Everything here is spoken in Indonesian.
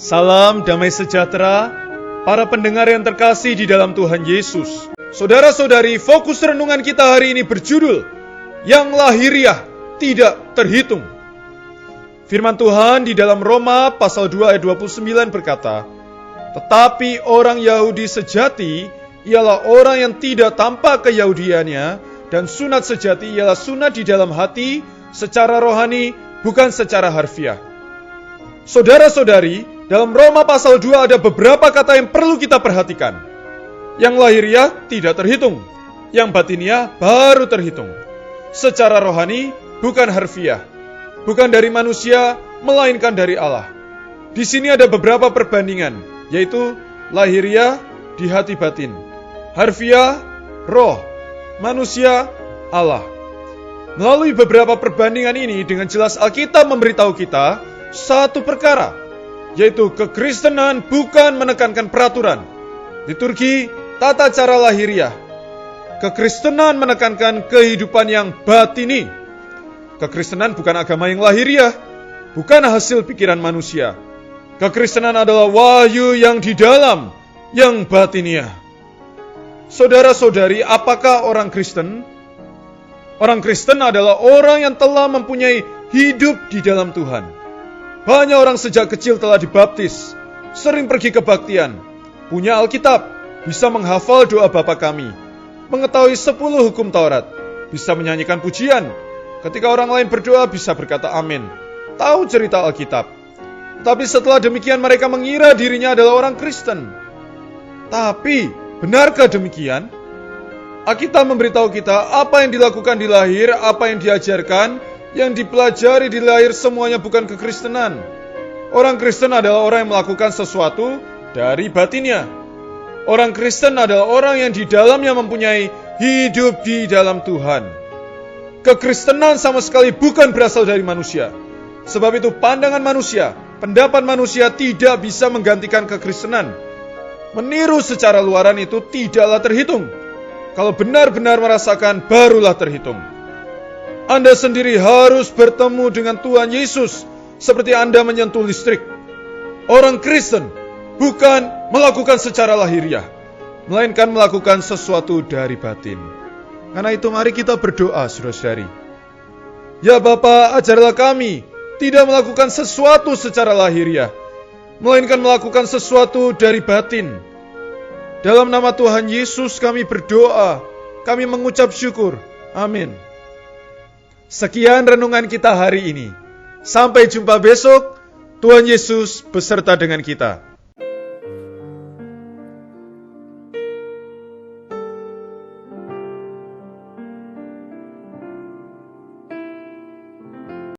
Salam damai sejahtera, para pendengar yang terkasih di dalam Tuhan Yesus. Saudara-saudari, fokus renungan kita hari ini berjudul, Yang Lahiriah Tidak Terhitung. Firman Tuhan di dalam Roma pasal 2 ayat 29 berkata, tetapi orang Yahudi sejati ialah orang yang tidak tampak keyahudiannya, dan sunat sejati ialah sunat di dalam hati secara rohani, bukan secara harfiah. Saudara-saudari, dalam Roma pasal 2 ada beberapa kata yang perlu kita perhatikan. Yang lahiriah tidak terhitung, yang batiniah baru terhitung. Secara rohani, bukan harfiah. Bukan dari manusia, melainkan dari Allah. Di sini ada beberapa perbandingan, yaitu lahiriah di hati batin, harfiah, roh, manusia, Allah. Melalui beberapa perbandingan ini, dengan jelas Alkitab memberitahu kita satu perkara, yaitu kekristenan bukan menekankan peraturan, liturgi, tata cara lahiriah. Kekristenan menekankan kehidupan yang batini. Kekristenan bukan agama yang lahiriah, bukan hasil pikiran manusia. Kekristenan adalah wahyu yang di dalam, yang batiniah. Saudara-saudari, apakah orang Kristen? Orang Kristen adalah orang yang telah mempunyai hidup di dalam Tuhan. Banyak orang sejak kecil telah dibaptis, sering pergi kebaktian, punya Alkitab, bisa menghafal doa Bapa kami, mengetahui 10 hukum Taurat, bisa menyanyikan pujian. Ketika orang lain berdoa bisa berkata amin, tahu cerita Alkitab. Tapi setelah demikian mereka mengira dirinya adalah orang Kristen. Tapi, benarkah demikian? Alkitab memberitahu kita apa yang dilakukan di lahir, apa yang diajarkan, yang dipelajari di lahir semuanya bukan kekristenan. Orang Kristen adalah orang yang melakukan sesuatu dari batinnya. Orang Kristen adalah orang yang di dalamnya mempunyai hidup di dalam Tuhan. Kekristenan sama sekali bukan berasal dari manusia. Sebab itu pandangan manusia, pendapat manusia tidak bisa menggantikan kekristenan. Meniru secara luaran itu tidaklah terhitung. Kalau benar-benar merasakan, barulah terhitung. Anda sendiri harus bertemu dengan Tuhan Yesus seperti Anda menyentuh listrik. Orang Kristen bukan melakukan secara lahiriah, melainkan melakukan sesuatu dari batin. Karena itu mari kita berdoa, saudara-saudari. Ya Bapa, ajarlah kami tidak melakukan sesuatu secara lahiriah, melainkan melakukan sesuatu dari batin. Dalam nama Tuhan Yesus kami berdoa, kami mengucap syukur. Amin. Sekian renungan kita hari ini. Sampai jumpa besok. Tuhan Yesus beserta dengan kita.